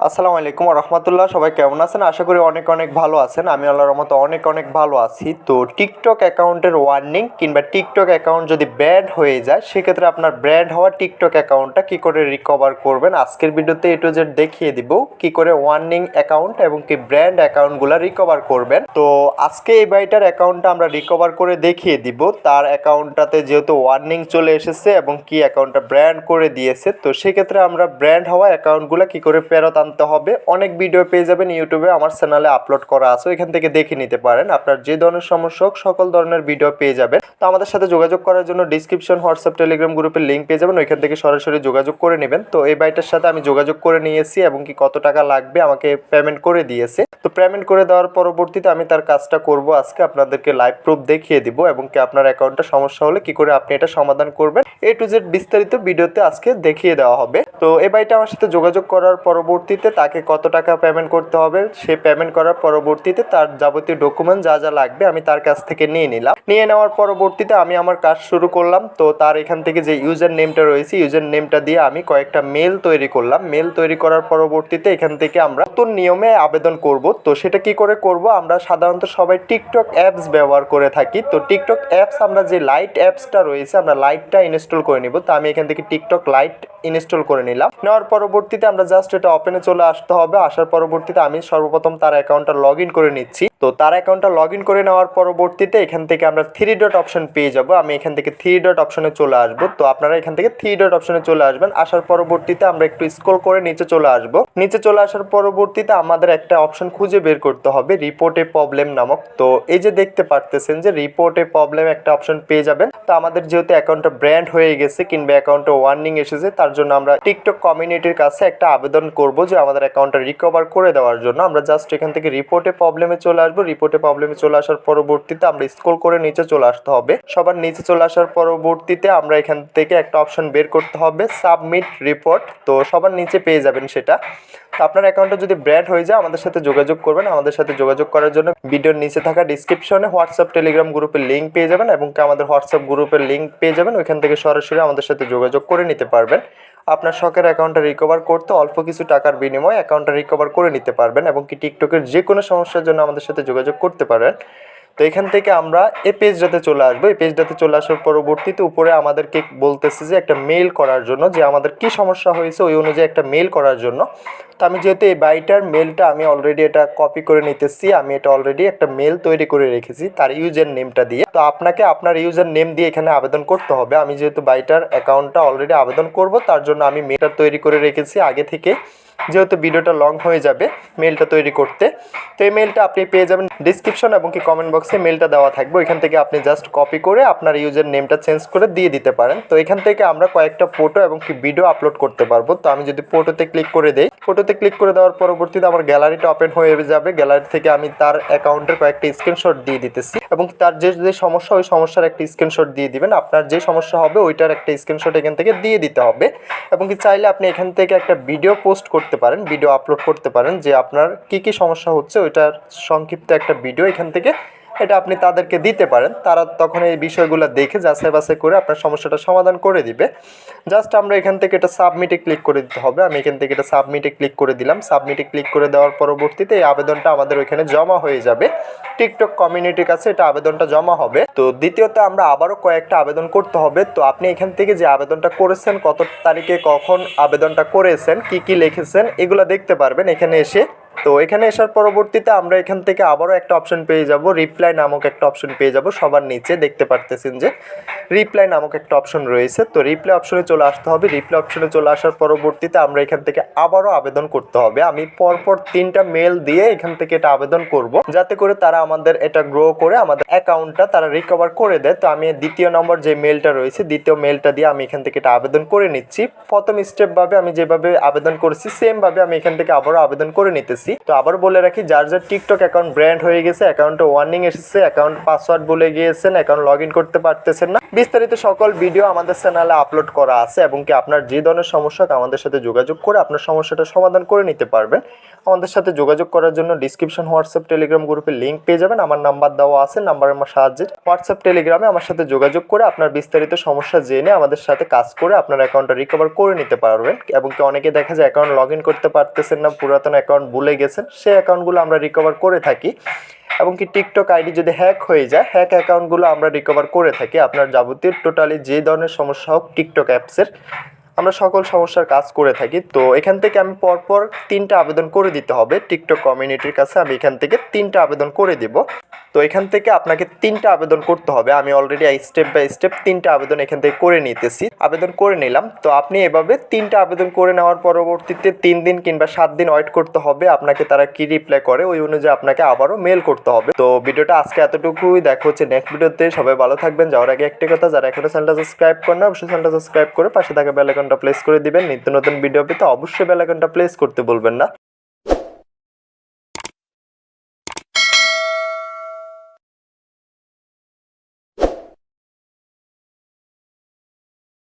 আসসালামু আলাইকুম ওয়া রাহমাতুল্লাহ। সবাই কেমন আছেন? আশা করি অনেক অনেক ভালো আছেন। আমি আল্লাহর রহমতে অনেক অনেক ভালো আছি। তো টিকটক অ্যাকাউন্টের ওয়ার্নিং কিংবা টিকটক অ্যাকাউন্ট যদি ব্যান্ড হয়ে যায়, সেক্ষেত্রে আপনার ব্যান্ড হওয়া টিকটক অ্যাকাউন্টটা কী করে রিকভার করবেন, আজকের ভিডিওতে A to Z দেখিয়ে দিব কী করে ওয়ার্নিং অ্যাকাউন্ট এবং কি ব্র্যান্ড অ্যাকাউন্টগুলো রিকভার করবেন। তো আজকে এই ভাইটার অ্যাকাউন্টটা আমরা রিকভার করে দেখিয়ে দিব। তার অ্যাকাউন্টটাতে যেহেতু ওয়ার্নিং চলে এসেছে এবং কি অ্যাকাউন্টটা ব্র্যান্ড করে দিয়েছে, তো সেক্ষেত্রে আমরা ব্র্যান্ড হওয়া অ্যাকাউন্টগুলো কী করে ফেরত আনতে হবে, অনেক ভিডিও পেয়ে যাবেন ইউটিউবে, আমার চ্যানেলে আপলোড করা আছে, এখান থেকে দেখে নিতে পারেন। আপনার যে ধরনের সমস্যা হোক সকল ধরনের ভিডিও পেয়ে যাবেন। তো আমাদের সাথে যোগাযোগ করার জন্য ডিসক্রিপশন, হোয়াটসঅ্যাপ, টেলিগ্রাম গ্রুপের লিঙ্ক পেয়ে যাবেন, ওইখান থেকে সরাসরি যোগাযোগ করে নেবেন। তো এই বাইটার সাথে আমি যোগাযোগ করে নিয়েছি এবং কি কত টাকা লাগবে আমাকে পেমেন্ট করে দিয়েছে। তো পেমেন্ট করে দেওয়ার পরবর্তীতে আমি তার কাজটা করব, আজকে আপনাদেরকে লাইভ প্রুফ দেখিয়ে দিব এবং কি আপনার অ্যাকাউন্টে সমস্যা হলে কি করে আপনি এটা সমাধান করবেন, A to Z বিস্তারিত ভিডিওতে আজকে দেখিয়ে দেওয়া হবে। তো এই ভাইটা আমার সাথে যোগাযোগ করার পরবর্তীতে তাকে কত টাকা পেমেন্ট করতে হবে, সে পেমেন্ট করার পরবর্তীতে তার যাবতীয় ডকুমেন্ট যা যা লাগবে আমি তার কাছ থেকে নিয়ে নিলাম। নিয়ে নেওয়ার পরবর্তীতে আমি আমার কাজ শুরু করলাম। তো তার এখান থেকে যে ইউজার নেমটা রয়েছে, ইউজার নেমটা দিয়ে আমি কয়েকটা মেল তৈরি করলাম। মেল তৈরি করার পরবর্তীতে এখান থেকে আমরা নতুন নিয়মে আবেদন করব। তো সেটা কি করে করব, আমরা সাধারণত সবাই টিকটক অ্যাপস ব্যবহার করে থাকি। তো টিকটক অ্যাপস আমরা যে লাইট অ্যাপসটা রয়েছে, আমরা লাইটটা ইনস্টল করে নিব। তো আমি এখান থেকে টিকটক লাইট ইনস্টল করে নিলাম। নেওয়ার পরবর্তীতে আমরা জাস্ট এটা ওপেনে চলে আসতে হবে। আসার পরবর্তীতে আমি সর্বপ্রথম তার অ্যাকাউন্টটা লগ ইন করে নিচ্ছি। তো তার অ্যাকাউন্টটা লগ ইন করে নেওয়ার পরবর্তীতে এখান থেকে আমরা 3 ডট অপশন পেয়ে যাব। আমি এখান থেকে 3 ডট অপশনে চলে আসব। তো আপনারা এখান থেকে 3 ডট অপশনে চলে আসবেন। আসার পরবর্তীতে আমরা একটু স্ক্রল করে নিচে চলে আসব। নিচে চলে আসার পরবর্তীতে আমাদের একটা অপশন খুঁজে বের করতে হবে, রিপোর্ট এ প্রবলেম নামক। তো এই যে দেখতে পারতেছেন যে রিপোর্ট এ প্রবলেম একটা অপশন পেয়ে যাবেন। তো আমাদের যেহেতু অ্যাকাউন্টটা ব্র্যান্ড হয়ে গেছে কিংবা অ্যাকাউন্টে ওয়ার্নিং এসেছে, তার জন্য আমরা টিকটক কমিউনিটির কাছে একটা আবেদন করব যে আমাদের অ্যাকাউন্টটা রিকভার করে দেওয়ার জন্য। আমরা জাস্ট এখান থেকে রিপোর্টে প্রবলেমে চলে আসবো। রিপোর্টে প্রবলেমে চলে আসার পরবর্তীতে আমরা স্ক্রল করে নিচে চলে আসতে হবে। সবার নিচে চলে আসার পরবর্তীতে আমরা এখান থেকে একটা অপশন বের করতে হবে, সাবমিট রিপোর্ট। তো সবার নিচে পেয়ে যাবেন সেটা। তো আপনার অ্যাকাউন্টটা যদি ব্র্যান্ড হয়ে যায় আমাদের সাথে যোগাযোগ করবেন। আমাদের সাথে যোগাযোগ করার জন্য ভিডিওর নিচে থাকা ডিসক্রিপশনে হোয়াটসঅ্যাপ, টেলিগ্রাম গ্রুপের লিঙ্ক পেয়ে যাবেন এবং আমাদের হোয়াটসঅ্যাপ গ্রুপের লিঙ্ক পেয়ে যাবেন, ওইখান থেকে সরাসরি আমাদের সাথে যোগাযোগ করে নিতে পারবেন। আপনার শখের অ্যাকাউন্টটা রিকভার করতে অল্প কিছু টাকার বিনিময়ে অ্যাকাউন্টটা রিকভার করে নিতে পারবেন এবং কি টিকটকের যে কোনো সমস্যার জন্য আমাদের সাথে যোগাযোগ করতে পারেন। তো এখান থেকে আমরা এই পেজটাতে চলে আসবো। এই পেজটাতে চলে আসার পরবর্তীতে উপরে আমাদেরকে বলতেছে যে একটা মেল করার জন্য, যে আমাদের কি সমস্যা হয়েছে ওই অনুযায়ী একটা মেল করার জন্য। তো আমি যেহেতু এই বাইটার মেলটা আমি অলরেডি এটা কপি করে নিতেছি, আমি এটা অলরেডি একটা মেল তৈরি করে রেখেছি তার ইউজার নেমটা দিয়ে। তো আপনাকে আপনার ইউজার নেম দিয়ে এখানে আবেদন করতে হবে। আমি যেহেতু বাইটার অ্যাকাউন্টটা অলরেডি আবেদন করব, তার জন্য আমি মেলটা তৈরি করে রেখেছি আগে থেকে, যেহেতু ভিডিওটা লং হয়ে যাবে মেলটা তৈরি করতে। তো এই মেলটা আপনি পেয়ে যাবেন ডিসক্রিপশন এবং কি কমেন্ট বক্সে মেলটা দেওয়া থাকবে, ওইখান থেকে আপনি জাস্ট কপি করে আপনার ইউজার নেমটা চেঞ্জ করে দিয়ে দিতে পারেন। তো এখান থেকে আমরা কয়েকটা ফটো এবং কি ভিডিও আপলোড করতে পারবো। তো আমি যদি ফটোতে ক্লিক করে দেই, ফটোতে ক্লিক করে দেওয়ার পরবর্তীতে আমার গ্যালারিটা ওপেন হয়ে যাবে। গ্যালারি থেকে আমি তার অ্যাকাউন্টের কয়েকটা স্ক্রিনশট দিয়ে দিতেছি এবং তার যে যে সমস্যা ওই সমস্যার একটা স্ক্রিনশট দিয়ে দিবেন। আপনার যে সমস্যা হবে ওইটার একটা স্ক্রিনশট এখান থেকে দিয়ে দিতে হবে এবং কি চাইলে আপনি এখান থেকে একটা ভিডিও পোস্ট করতে পারেন, ভিডিও আপলোড করতে পারেন যে আপনার কি কি সমস্যা হচ্ছে ওইটার সংক্ষিপ্ত একটা ভিডিও এখান থেকে এটা আপনি তাদেরকে দিতে পারেন। তারা তখন এই বিষয়গুলো দেখে যাচাই বাছাই করে আপনার সমস্যাটা সমাধান করে দিবে। জাস্ট আমরা এখান থেকে এটা সাবমিটে ক্লিক করে দিতে হবে। আমি এখান থেকে এটা সাবমিটে ক্লিক করে দিলাম। সাবমিটে ক্লিক করে দেওয়ার পরবর্তীতে এই আবেদনটা আমাদের ওইখানে জমা হয়ে যাবে, টিকটক কমিউনিটির কাছে এটা আবেদনটা জমা হবে। তো দ্বিতীয়ত আমরা আবারও কয়েকটা আবেদন করতে হবে। তো আপনি এখান থেকে যে আবেদনটা করেছেন, কত তারিখে কখন আবেদনটা করেছেন, কি কি লিখেছেন, এগুলো দেখতে পারবেন এখানে এসে। তো এখানে আসার পরবর্তীতে আমরা এখান থেকে আবারও একটা অপশন পেয়ে যাব, রিপ্লাই নামক একটা অপশন পেয়ে যাব। সবার নিচে দেখতে পারতেছেন যে রিপ্লাই নামক একটা অপশন রয়েছে। তো রিপ্লাই অপশনে চলে আসতে হবে। রিপ্লাই অপশনে চলে আসার পরবর্তীতে আমরা এখান থেকে আবারও আবেদন করতে হবে। আমি পরপর 3টা মেল দিয়ে এখান থেকে এটা আবেদন করব, যাতে করে তারা আমাদের এটা গ্রো করে আমাদের অ্যাকাউন্টটা তারা রিকভার করে দেয়। তো আমি দ্বিতীয় নম্বর যে মেলটা রয়েছে, দ্বিতীয় মেলটা দিয়ে আমি এখান থেকে এটা আবেদন করে নিচ্ছি। প্রথম স্টেপভাবে আমি যেভাবে আবেদন করেছি সেমভাবে আমি এখান থেকে আবারও আবেদন করে নিতেছি। তো আবার বলে রাখি, যার যার টিকটক অ্যাকাউন্ট ব্র্যান্ড হয়ে গেছে, অ্যাকাউন্টে ওয়ার্নিং এসেছে, অ্যাকাউন্ট পাসওয়ার্ড ভুলে গিয়েছেন, অ্যাকাউন্ট লগ ইন করতে পারতেছেন না, বিস্তারিত সকল ভিডিও আমাদের চ্যানেলে আপলোড করা আছে এবং কি আপনার যে ধরনের সমস্যা আমাদের সাথে যোগাযোগ করে আপনার সমস্যাটা সমাধান করে নিতে পারবেন। আমাদের সাথে যোগাযোগ করার জন্য ডিসক্রিপশন হোয়াটসঅ্যাপ টেলিগ্রাম গ্রুপের লিঙ্ক পেয়ে যাবেন। আমার নাম্বার দেওয়া আছে, নাম্বারের সাহায্যে হোয়াটসঅ্যাপ টেলিগ্রামে আমার সাথে যোগাযোগ করে আপনার বিস্তারিত সমস্যা জেনে আমাদের সাথে কাজ করে আপনার অ্যাকাউন্টটা রিকভার করে নিতে পারবেন। এবং কি অনেকে দেখা যায় অ্যাকাউন্ট লগ ইন করতে পারতেছেন না, পুরাতন অ্যাকাউন্ট ভুলে গেছেন, সেই অ্যাকাউন্টগুলো আমরা রিকভার করে থাকি। এবং কি টিকটক আইডি যদি হ্যাক হয়ে যায়, হ্যাক অ্যাকাউন্টগুলো আমরা রিকভার করে থাকি। আপনার যাবতীয় টোটালি যে ধরনের সমস্যা হোক টিকটক অ্যাপসের, আমরা সকল সমস্যার কাজ করে থাকি। তো এখান থেকে আমি পরপর 3টা আবেদন করে দিতে হবে টিকটক কমিউনিটির কাছে। আমি এখান থেকে 3টা আবেদন করে দিব। তো এখান থেকে আপনাকে 3টা আবেদন করতে হবে। আমি অলরেডি স্টেপ বাই স্টেপ 3টা আবেদন এখান থেকে করে নিতেছি, আবেদন করে নিলাম। তো আপনি এভাবে 3টা আবেদন করে নেওয়ার পরবর্তীতে 3 দিন কিংবা 7 দিন ওয়েট করতে হবে। আপনাকে তারা কি রিপ্লাই করে ওই অনুযায়ী আপনাকে আবারও মেল করতে হবে। তো ভিডিওটা আজকে এতটুকুই, দেখা হচ্ছে নেক্সট ভিডিওতে। সবাই ভালো থাকবেন। যাওয়ার আগে একটি কথা, যারা এখনো চ্যানেলটা সাবস্ক্রাইব করেন না অবশ্যই চ্যানেলটা সাবস্ক্রাইব করে পাশে থাকা বেল আইকনটা প্রেস করে দিবেন। নিত্য নতুন ভিডিও পেতে অবশ্যই বেল আইকনটা প্রেস করতে বলবেন না।